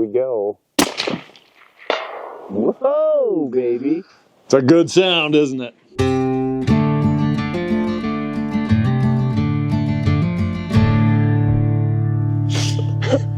we go. Whoa, baby. It's a good sound, isn't it?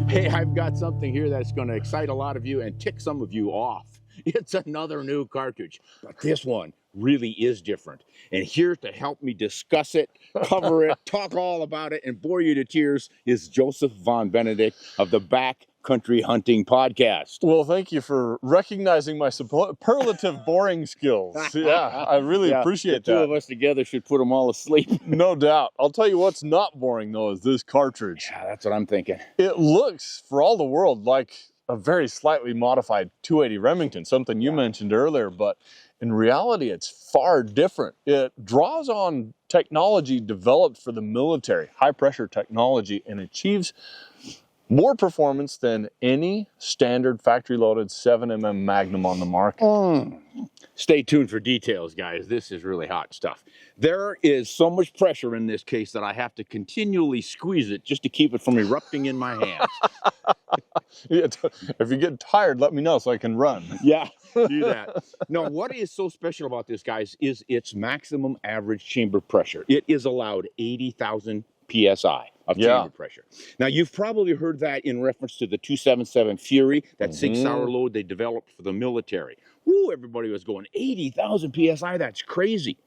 Hey, I've got something here that's going to excite a lot of you and tick some of you off. It's another new cartridge, but this one really is different. And here to help me discuss it, cover it, talk all about it, and bore you to tears is Joseph Von Benedict of the Backcountry Hunting Podcast. Well, thank you for recognizing my superlative boring skills. Yeah, I really appreciate the that. two of us together should put them all asleep. No doubt. I'll tell you what's not boring, though, is this cartridge. Yeah, that's what I'm thinking. It looks, for all the world, like a very slightly modified 280 Remington, something you mentioned earlier, but in reality, it's far different. It draws on technology developed for the military, high-pressure technology, and achieves more performance than any standard factory-loaded 7mm Magnum on the market. Stay tuned for details, guys. This is really hot stuff. There is so much pressure in this case that I have to continually squeeze it just to keep it from erupting in my hands. If you get tired, let me know so I can run. Yeah, do that. No, what is so special about this, guys, is its maximum average chamber pressure. It is allowed 80,000 PSI of chamber pressure. Now, you've probably heard that in reference to the 277 Fury, that 6-hour load they developed for the military. Woo, everybody was going 80,000 PSI, that's crazy.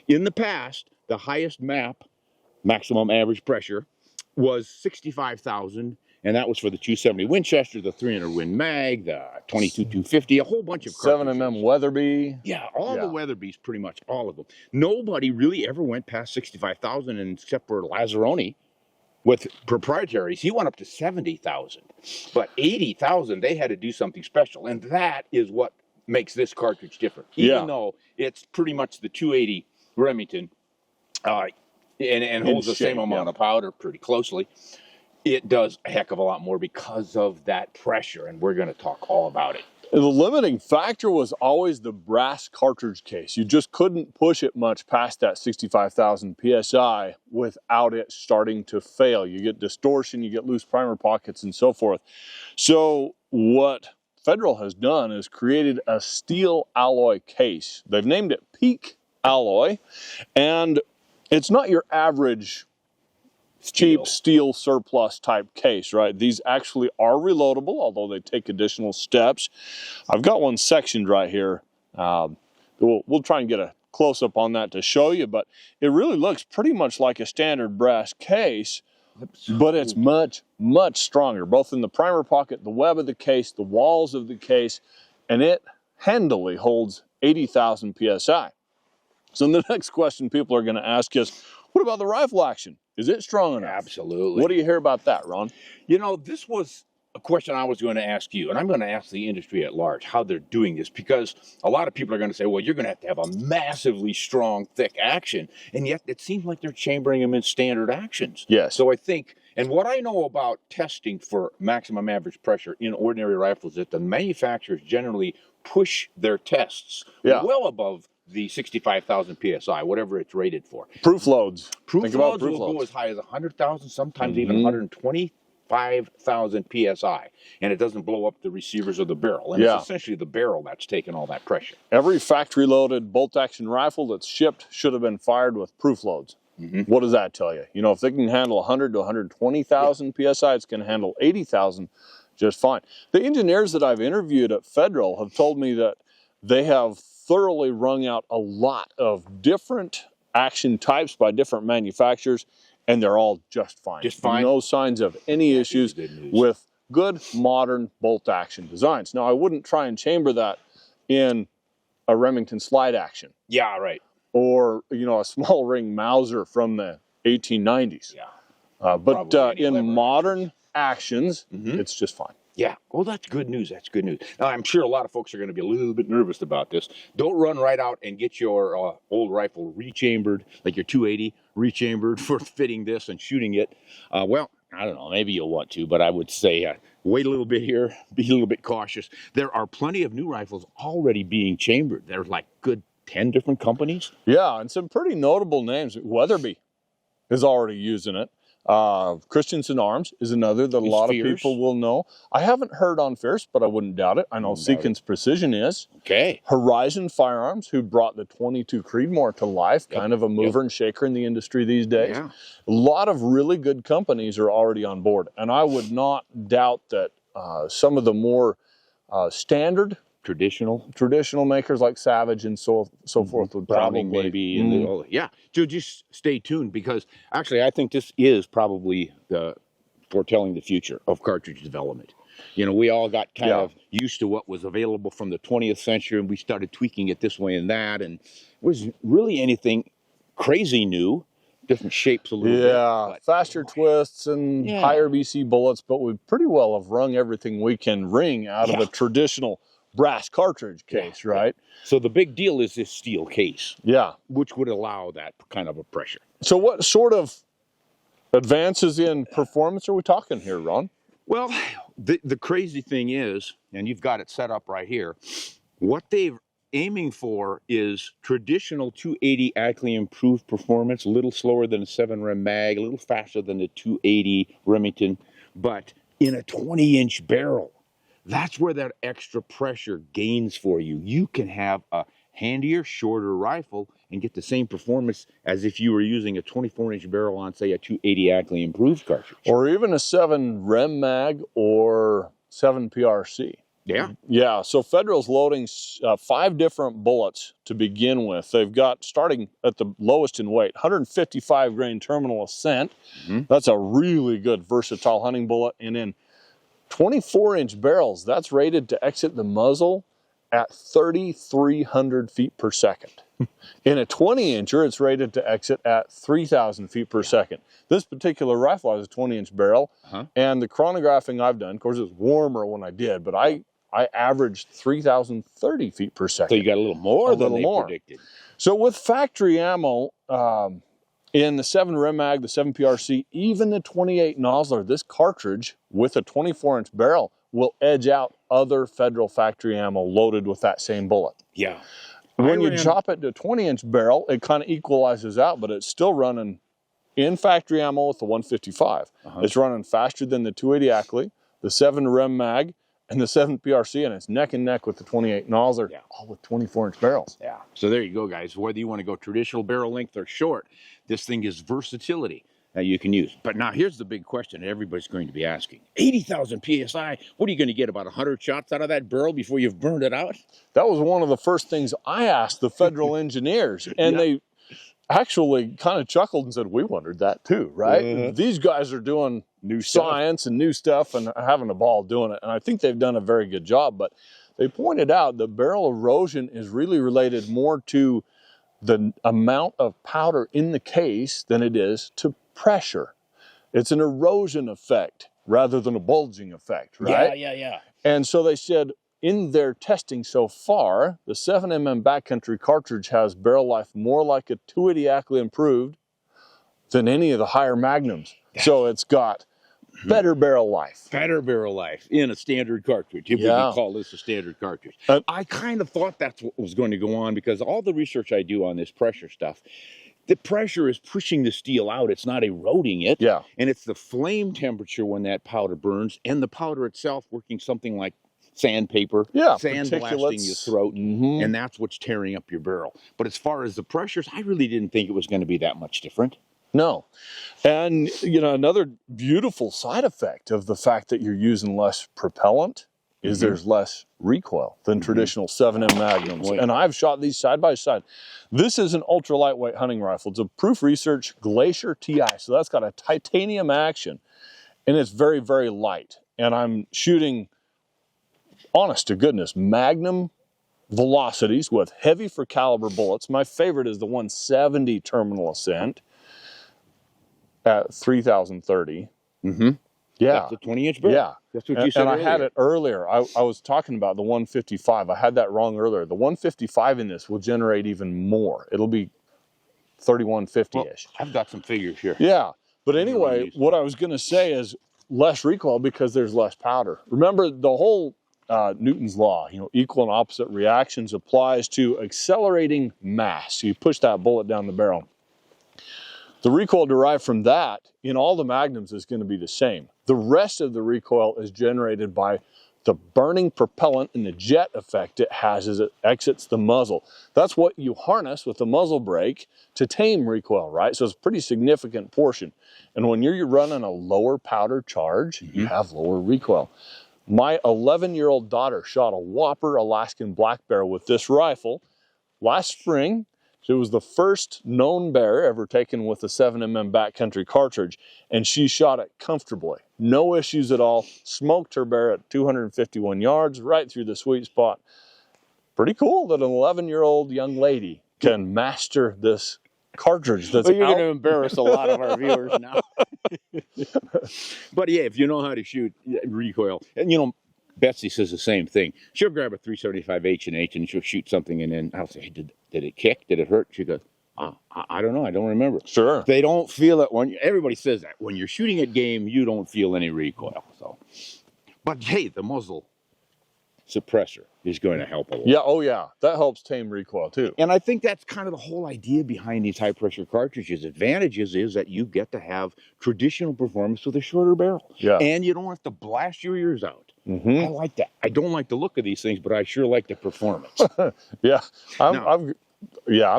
In the past, the highest maximum average pressure, was 65,000, and that was for the 270 Winchester, the 300 Win Mag, the 22-250, a whole bunch of cartridges. 7mm Weatherby. Yeah, all the Weatherbys, pretty much all of them. Nobody really ever went past 65,000, except for Lazzaroni with proprietaries. He went up to 70,000, but 80,000, they had to do something special, and that is what makes this cartridge different. Even though it's pretty much the 280 Remington, and holds the same amount of powder pretty closely, it does a heck of a lot more because of that pressure, and we're going to talk all about it. The limiting factor was always the brass cartridge case. You just couldn't push it much past that 65,000 PSI without it starting to fail. You get distortion, you get loose primer pockets, and so forth. So what Federal has done is created a steel alloy case. They've named it Peak Alloy, and it's not your average cheap steel surplus type case, right? These actually are reloadable, although they take additional steps. I've got one sectioned right here. We'll try and get a close-up on that to show you, but it really looks pretty much like a standard brass case, but it's much, much stronger, both in the primer pocket, the web of the case, the walls of the case, and it handily holds 80,000 PSI. So the next question people are going to ask is, what about the rifle action? Is it strong enough? Absolutely. What do you hear about that, Ron? You know, this was a question I was going to ask you, and I'm going to ask the industry at large how they're doing this, because a lot of people are going to say, well, you're going to have a massively strong, thick action, and yet it seems like they're chambering them in standard actions. Yes. So I think, and what I know about testing for maximum average pressure in ordinary rifles is that the manufacturers generally push their tests well above the 65,000 PSI, whatever it's rated for. Proof loads. Proof loads will go as high as 100,000, sometimes even 125,000 PSI, and it doesn't blow up the receivers or the barrel. And it's essentially the barrel that's taking all that pressure. Every factory-loaded bolt-action rifle that's shipped should have been fired with proof loads. What does that tell you? You know, if they can handle 100 to 120,000 PSI, it's going to handle 80,000 just fine. The engineers that I've interviewed at Federal have told me that they have thoroughly wrung out a lot of different action types by different manufacturers, and they're all just fine. Just fine. No signs of any issues with good modern bolt action designs. Now, I wouldn't try and chamber that in a Remington slide action. Yeah, right. Or, you know, a small ring Mauser from the 1890s. Yeah. But in modern actions, it's just fine. Yeah, well, that's good news. That's good news. Now, I'm sure a lot of folks are going to be a little bit nervous about this. Don't run right out and get your old rifle rechambered, like your 280 rechambered for fitting this and shooting it. Well, I don't know, maybe you'll want to, but I would say wait a little bit here, be a little bit cautious. There are plenty of new rifles already being chambered. There's like good 10 different companies. Yeah, and some pretty notable names. Weatherby is already using it. Christensen Arms is another that a lot of people will know. I haven't heard on Fierce, but I wouldn't doubt it. I know Seekins Precision is. Okay. Horizon Firearms, who brought the 22 Creedmoor to life, kind of a mover and shaker in the industry these days. Yeah. A lot of really good companies are already on board. And I would not doubt that some of the more standard traditional makers like Savage and so forth would probably maybe yeah. So just stay tuned, because actually I think this is probably the foretelling the future of cartridge development. You know, we all got kind of used to what was available from the 20th century, and we started tweaking it this way and that, and it was really anything crazy new. Different shapes a little bit. Yeah, faster twists and higher BC bullets, but we pretty well have wrung everything we can wring out of a traditional brass cartridge case, right? So the big deal is this steel case. Yeah. Which would allow that kind of a pressure. So what sort of advances in performance are we talking here, Ron? Well, the crazy thing is, and you've got it set up right here, what they're aiming for is traditional 280 Ackley improved performance, a little slower than a 7 Mag, a little faster than the 280 Remington, but in a 20-inch barrel. That's where that extra pressure gains for you. You can have a handier, shorter rifle and get the same performance as if you were using a 24-inch barrel on, say, a 280 Ackley improved cartridge. Or even a 7 Rem Mag or 7 PRC. Yeah. Yeah, so Federal's loading 5 different bullets to begin with. They've got, starting at the lowest in weight, 155 grain terminal ascent. That's a really good versatile hunting bullet. And then 24-inch barrels, that's rated to exit the muzzle at 3,300 feet per second. In a 20-incher, it's rated to exit at 3,000 feet per second. This particular rifle has a 20-inch barrel, and the chronographing I've done, of course, it's warmer when I did, but I averaged 3,030 feet per second. So you got a little more than they predicted. So with factory ammo, in the 7 Rem Mag, the 7 PRC, even the 28 Nosler, this cartridge with a 24-inch barrel will edge out other Federal factory ammo loaded with that same bullet. Yeah. When you chop it to a 20-inch barrel, it kind of equalizes out, but it's still running in factory ammo with the 155. It's running faster than the 280 Ackley, the 7 Rem Mag, and the 7 PRC, and it's neck and neck with the 28 Nosler, all with 24-inch barrels. Yeah. So there you go, guys. Whether you want to go traditional barrel length or short, this thing is versatility that you can use. But now here's the big question everybody's going to be asking. 80,000 PSI, what are you going to get, about 100 shots out of that barrel before you've burned it out? That was one of the first things I asked the Federal engineers, and they actually kind of chuckled and said, we wondered that too, right? These guys are doing new science and new stuff and having a ball doing it, and I think they've done a very good job. But they pointed out the barrel erosion is really related more to the amount of powder in the case than it is to pressure. It's an erosion effect rather than a bulging effect, right? Yeah. And so they said in their testing so far, the 7mm Backcountry cartridge has barrel life more like a 280 Ackley improved than any of the higher magnums. So it's got better barrel life. Better barrel life in a standard cartridge, if we can call this a standard cartridge. I kind of thought that's what was going to go on, because all the research I do on this pressure stuff, the pressure is pushing the steel out. It's not eroding it. Yeah. And it's the flame temperature when that powder burns, and the powder itself working something like sandpaper, sandblasting your throat, and that's what's tearing up your barrel. But as far as the pressures, I really didn't think it was going to be that much different. No. And, you know, another beautiful side effect of the fact that you're using less propellant is there's less recoil than traditional 7M Magnums. And I've shot these side by side. This is an ultra lightweight hunting rifle. It's a Proof Research Glacier TI. So that's got a titanium action, and it's very, very light. And I'm shooting, honest to goodness, Magnum velocities with heavy for caliber bullets. My favorite is the 170 terminal ascent at 3,030. Yeah. That's a 20-inch barrel. Yeah. That's what you said earlier. I had it earlier. I was talking about the 155. I had that wrong earlier. The 155 in this will generate even more. It'll be 3150-ish. Well, I've got some figures here. Yeah. But anyway, what I was going to say is less recoil because there's less powder. Remember, the whole Newton's law, you know, equal and opposite reactions applies to accelerating mass. You push that bullet down the barrel. The recoil derived from that in all the Magnums is going to be the same. The rest of the recoil is generated by the burning propellant and the jet effect it has as it exits the muzzle. That's what you harness with the muzzle brake to tame recoil, right? So it's a pretty significant portion. And when you're running a lower powder charge, you have lower recoil. My 11-year-old daughter shot a whopper Alaskan black bear with this rifle last spring. It was the first known bear ever taken with a 7mm Backcountry cartridge, and she shot it comfortably. No issues at all. Smoked her bear at 251 yards, right through the sweet spot. Pretty cool that an 11-year-old young lady can master this cartridge. That's you're going to embarrass a lot of our viewers now. But yeah, if you know how to shoot recoil, and you know, Betsy says the same thing. She'll grab a 375 H&H and she'll shoot something, and then I'll say, hey, did it kick? Did it hurt? She goes, I don't know. I don't remember. Sure. They don't feel it when everybody says that. When you're shooting at game, you don't feel any recoil. So, but hey, the muzzle suppressor is going to help a lot. Yeah, oh yeah. That helps tame recoil too. And I think that's kind of the whole idea behind these high pressure cartridges. Advantages is that you get to have traditional performance with a shorter barrel. Yeah. And you don't have to blast your ears out. I like that. I don't like the look of these things, but I sure like the performance. Yeah. I'm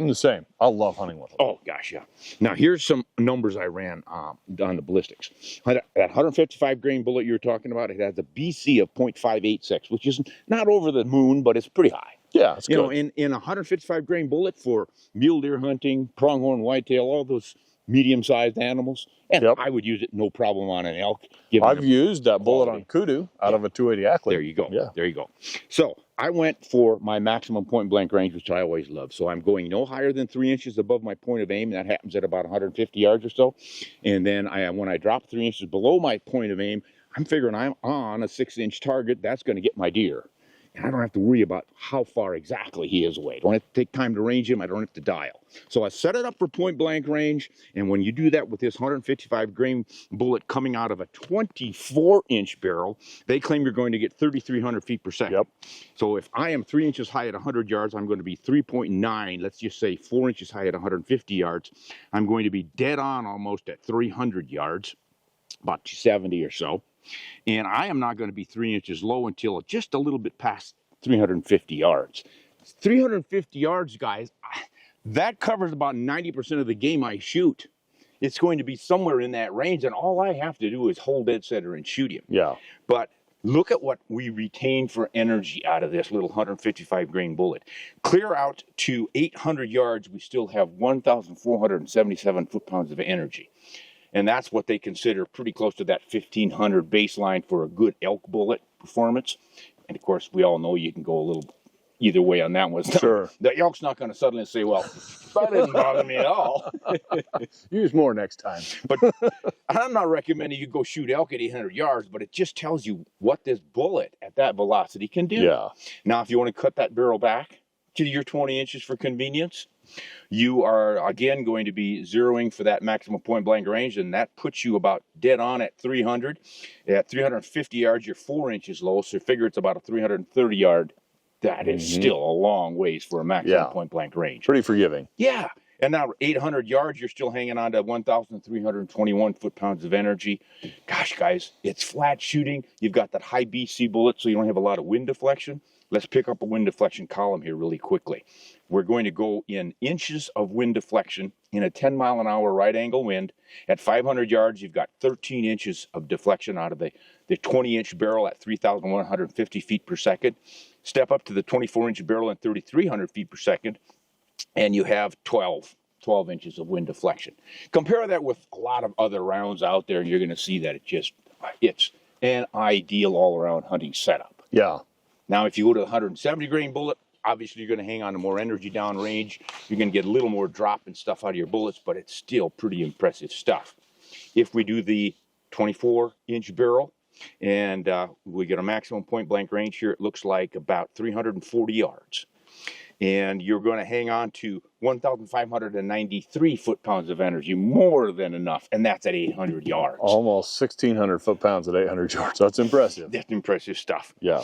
the same. I love hunting with them. Oh gosh, yeah. Now here's some numbers I ran on the ballistics. That 155 grain bullet you were talking about, it has a BC of 0.586, which is not over the moon, but it's pretty high. Yeah, it's good. You know, in a 155 grain bullet for mule deer hunting, pronghorn whitetail, all those medium-sized animals, and I would use it no problem on an elk. I've used that bullet on kudu out of a 280 Ackley. There you go. Yeah. There you go. So I went for my maximum point blank range, which I always love. So I'm going no higher than 3 inches above my point of aim. That happens at about 150 yards or so. And then when I drop 3 inches below my point of aim, I'm figuring I'm on a 6-inch target. That's going to get my deer. And I don't have to worry about how far exactly he is away. I don't have to take time to range him. I don't have to dial. So I set it up for point blank range. And when you do that with this 155 grain bullet coming out of a 24-inch barrel, they claim you're going to get 3,300 feet per second. So if I am 3 inches high at 100 yards, I'm going to be 3.9. Let's just say 4 inches high at 150 yards. I'm going to be dead on almost at 300 yards, about 270 or so. And I am not going to be 3 inches low until just a little bit past 350 yards. 350 yards, guys, that covers about 90% of the game I shoot. It's going to be somewhere in that range, and all I have to do is hold dead center and shoot him. Yeah. But look at what we retain for energy out of this little 155 grain bullet. Clear out to 800 yards, we still have 1,477 foot-pounds of energy. And that's what they consider pretty close to that 1,500 baseline for a good elk bullet performance. And of course, we all know you can go a little either way on that one. Sure. The elk's not going to suddenly say, well, that didn't bother me at all. Use more next time. But I'm not recommending you go shoot elk at 800 yards, but it just tells you what this bullet at that velocity can do. Yeah. Now, if you want to cut that barrel back to your 20 inches for convenience, you are, again, going to be zeroing for that maximum point blank range, and that puts you about dead on at 300. At 350 yards, you're 4 inches low, so figure it's about a 330 yard. That is still a long ways for a maximum point blank range. Pretty forgiving. Yeah. And now 800 yards, you're still hanging on to 1,321 foot-pounds of energy. Gosh, guys, it's flat shooting. You've got that high BC bullet, so you don't have a lot of wind deflection. Let's pick up a wind deflection column here really quickly. We're going to go in inches of wind deflection in a 10-mile-an-hour right-angle wind. At 500 yards, you've got 13 inches of deflection out of the 20-inch barrel at 3,150 feet per second. Step up to the 24-inch barrel at 3,300 feet per second, and you have 12 inches of wind deflection. Compare that with a lot of other rounds out there, and you're going to see that it's an ideal all-around hunting setup. Yeah. Now, if you go to a 170 grain bullet, obviously you're going to hang on to more energy downrange. You're going to get a little more drop and stuff out of your bullets, but it's still pretty impressive stuff. If we do the 24-inch barrel, and we get a maximum point blank range here, it looks like about 340 yards. And you're going to hang on to 1,593 foot-pounds of energy, more than enough, and that's at 800 yards. Almost 1,600 foot-pounds at 800 yards. That's impressive. That's impressive stuff. Yeah.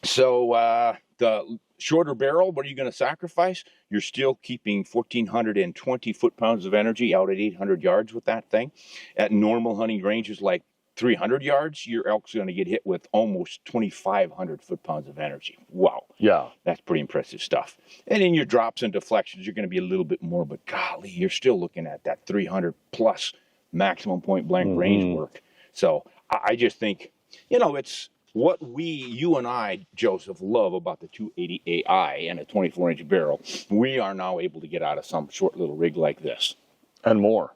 So the shorter barrel, what are you going to sacrifice? You're still keeping 1,420 foot-pounds of energy out at 800 yards with that thing. At normal hunting ranges like 300 yards, your elk's going to get hit with almost 2,500 foot-pounds of energy. Wow. Yeah. That's pretty impressive stuff. And in your drops and deflections, you're going to be a little bit more, but golly, you're still looking at that 300 plus maximum point blank range work. So I just think, you know, it's what you and I, Joseph, love about the 280 AI and a 24-inch barrel. We are now able to get out of some short little rig like this. And more.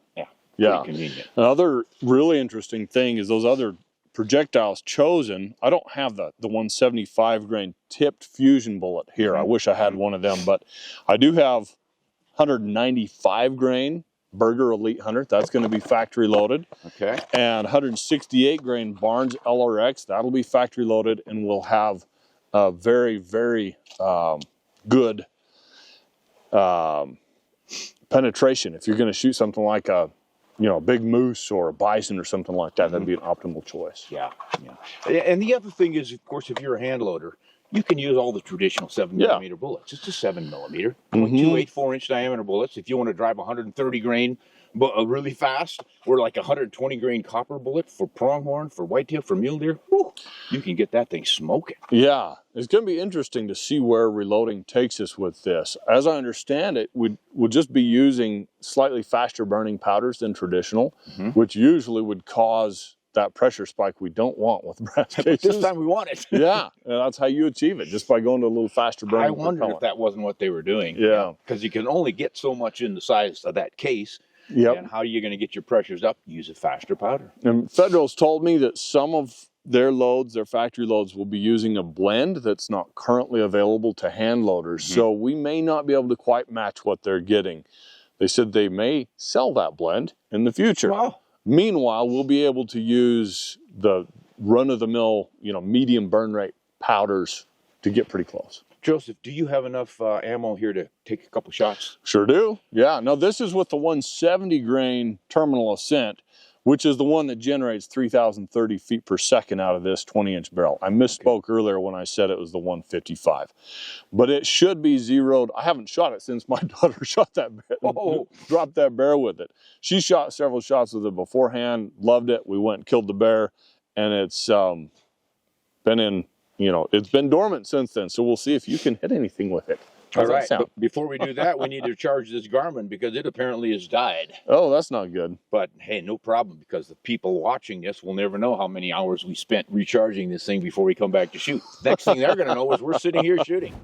Yeah. Convenient. Another really interesting thing is those other projectiles chosen. I don't have the 175 grain tipped fusion bullet here. I wish I had one of them, but I do have 195 grain Berger Elite Hunter. That's going to be factory loaded. Okay. And 168 grain Barnes LRX. That'll be factory loaded, and we'll have a very, very good penetration. If you're going to shoot something like a big moose or a bison or something like that, that'd be an optimal choice. Yeah. And the other thing is, of course, if you're a hand loader, you can use all the traditional 7mm bullets. It's a 7mm, 0.284-inch diameter bullets. If you want to drive 130 grain really fast, or like 120 grain copper bullet for pronghorn, for whitetail, for mule deer, you can get that thing smoking. Yeah, it's going to be interesting to see where reloading takes us with this. As I understand it, we'll just be using slightly faster burning powders than traditional, which usually would cause that pressure spike we don't want with brass cases. But this time we want it. Yeah, and that's how you achieve it, just by going to a little faster burning. I wondered if that wasn't what they were doing. Yeah. Because you can only get so much in the size of that case. Yep. And how are you going to get your pressures up? Use a faster powder. And Federal's told me that some of their loads, their factory loads, will be using a blend that's not currently available to hand loaders. So we may not be able to quite match what they're getting. They said they may sell that blend in the future. Wow. Meanwhile, we'll be able to use the run-of-the-mill, medium burn rate powders to get pretty close. Joseph, do you have enough ammo here to take a couple shots? Sure do. Yeah. Now, this is with the 170 grain terminal ascent, which is the one that generates 3,030 feet per second out of this 20-inch barrel. I misspoke earlier when I said it was the 155. But it should be zeroed. I haven't shot it since my daughter shot that barrel, dropped that bear with it. She shot several shots with it beforehand, loved it. We went and killed the bear, and it's been in, it's been dormant since then. So we'll see if you can hit anything with it. All right, but before we do that, we need to charge this Garmin because it apparently has died. Oh, that's not good. But hey, no problem, because the people watching this will never know how many hours we spent recharging this thing before we come back to shoot. Next thing they're going to know is we're sitting here shooting.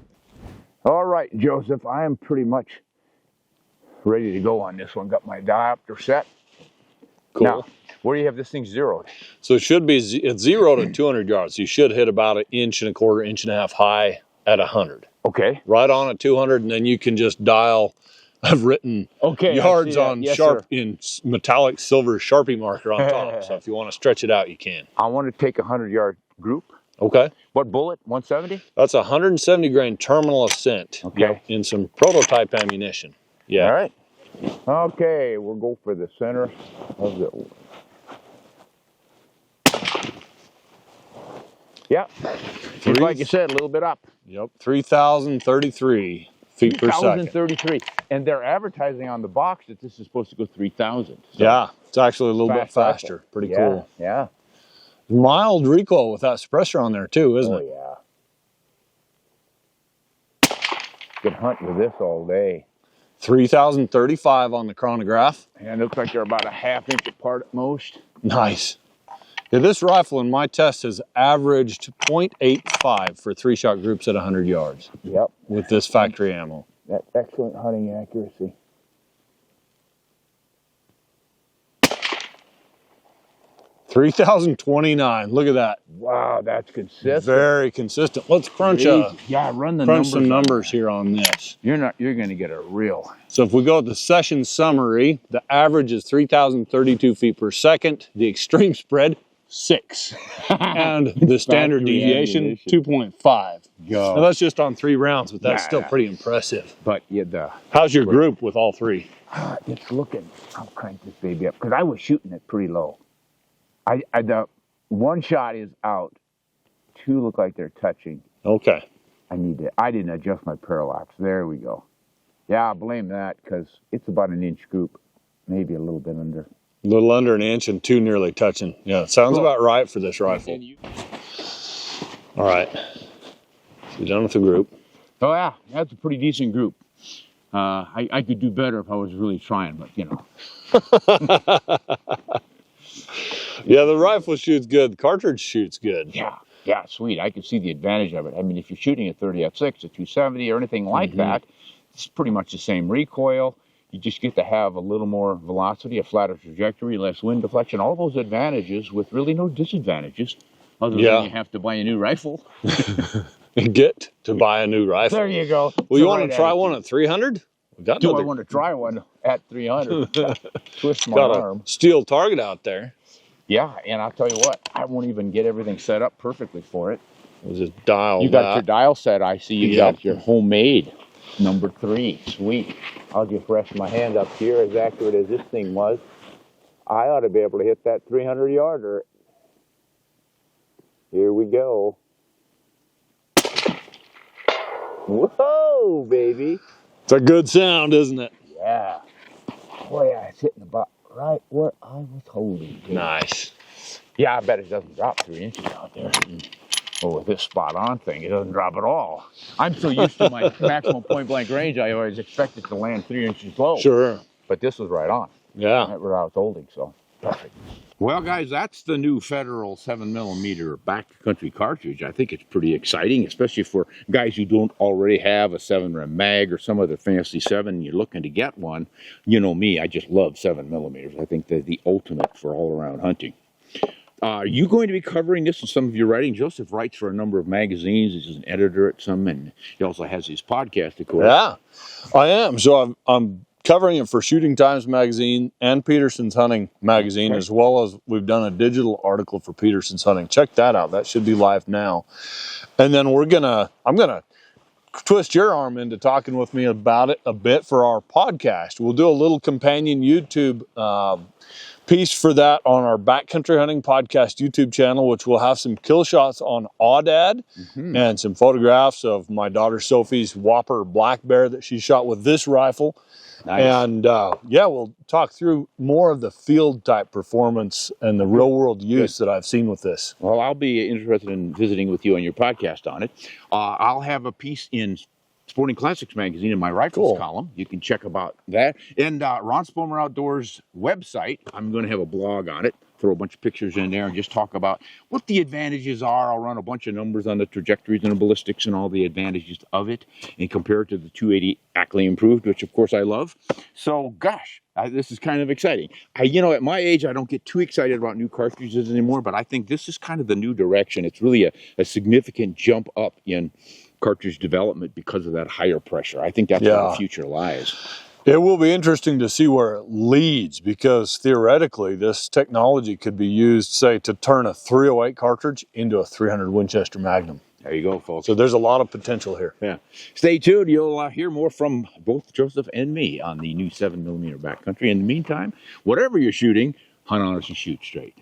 All right, Joseph, I am pretty much ready to go on this one. Got my diopter set. Cool. Now, where do you have this thing zeroed? So it should be, it's zeroed at 200 yards. You should hit about 1.25 inches, inch and a half high at 100. Okay. Right on at 200, and then you can just dial. I've written yards on in metallic silver Sharpie marker on top. So if you want to stretch it out, you can. I want to take a 100-yard group. Okay. What bullet? 170? That's a 170 grain terminal ascent. Okay. In some prototype ammunition. Yeah. All right. Okay, we'll go for the center of the. Yep. Just like you said, a little bit up. Yep. 3,033 feet per second. 3,033. And they're advertising on the box that this is supposed to go 3,000. So yeah. It's actually a little bit faster. Rifle. Pretty cool. Yeah. Mild recoil with that suppressor on there too, isn't it? Oh, yeah. Could hunt with this all day. 3,035 on the chronograph. And it looks like they're about a ½ inch apart at most. Nice. Yeah, this rifle in my test has averaged 0.85 for 3-shot groups at 100 yards. Yep. With this factory ammo. That's excellent hunting accuracy. 3,029. Look at that. Wow, that's consistent. Very consistent. Let's crunch some numbers here on this. You're going to get a real. So if we go with the session summary, the average is 3,032 feet per second. The extreme spread, 6. And the standard deviation, 2.5. Now that's just on 3 rounds, but that's still pretty impressive. But yeah, how's your group with all 3? It's looking. I'll crank this baby up because I was shooting it pretty low. The one shot is out two look like they're touching. Okay. I didn't adjust my parallax. There we go. Yeah, I blame that because it's about an inch group, maybe a little bit under. A little under an inch and two nearly touching. Yeah, sounds about right for this rifle. All right. So done with the group. Oh yeah, that's a pretty decent group. I could do better if I was really trying, but you know. Yeah, the rifle shoots good. The cartridge shoots good. Yeah, sweet. I can see the advantage of it. I mean, if you're shooting a 30-06, a 270, or anything like that, it's pretty much the same recoil. You just get to have a little more velocity, a flatter trajectory, less wind deflection, all those advantages with really no disadvantages, other than you have to buy a new rifle. Get to buy a new rifle. There you go. Well, you want to try one at 300? Do I want to try one at 300? Twist my arm. A steel target out there. Yeah, and I'll tell you what, I won't even get everything set up perfectly for it. We'll just dial. You got your dial set, I see. You got your homemade number 3. Sweet. I'll just rest my hand up here, as accurate as this thing was. I ought to be able to hit that 300-yarder. Here we go. Whoa, baby. It's a good sound, isn't it? Yeah. Boy, yeah, it's hitting the butt right where I was holding. Dude. Nice. Yeah, I bet it doesn't drop 3 inches out there. Oh, with this spot-on thing, it doesn't drop at all. I'm so used to my maximum point-blank range, I always expect it to land 3 inches low. Sure. But this was right on. Yeah. Right where I was holding, so perfect. Well, guys, that's the new Federal 7mm Backcountry cartridge. I think it's pretty exciting, especially for guys who don't already have a 7 Mag or some other fancy 7. You're looking to get one. You know me, I just love 7mm. I think they're the ultimate for all-around hunting. Are you going to be covering this in some of your writing? Joseph writes for a number of magazines. He's an editor at some, and he also has his podcast, of course. Yeah, I am. So I'm covering it for Shooting Times magazine and Peterson's Hunting magazine, as well as we've done a digital article for Peterson's Hunting. Check that out. That should be live now. And then I'm gonna twist your arm into talking with me about it a bit for our podcast. We'll do a little companion YouTube piece for that on our Backcountry Hunting Podcast YouTube channel, which will have some kill shots on Aoudad and some photographs of my daughter Sophie's whopper black bear that she shot with this rifle. Nice. And yeah, we'll talk through more of the field type performance and the real world use that I've seen with this. Well, I'll be interested in visiting with you on your podcast on it. I'll have a piece in Sporting Classics magazine in my rifles column. You can check about that. And Ron Spomer Outdoors website, I'm going to have a blog on it, throw a bunch of pictures in there and just talk about what the advantages are. I'll run a bunch of numbers on the trajectories and the ballistics and all the advantages of it and compare it to the 280 Ackley Improved, which of course I love. So gosh, this is kind of exciting. You know, at my age, I don't get too excited about new cartridges anymore, but I think this is kind of the new direction. It's really a significant jump up in cartridge development because of that higher pressure. I think that's where the future lies. It will be interesting to see where it leads, because theoretically this technology could be used, say, to turn a 308 cartridge into a 300 Winchester Magnum. There you go, folks. So there's a lot of potential here. Yeah. Stay tuned. You'll hear more from both Joseph and me on the new 7mm Backcountry. In the meantime, whatever you're shooting, hunt honest and shoot straight.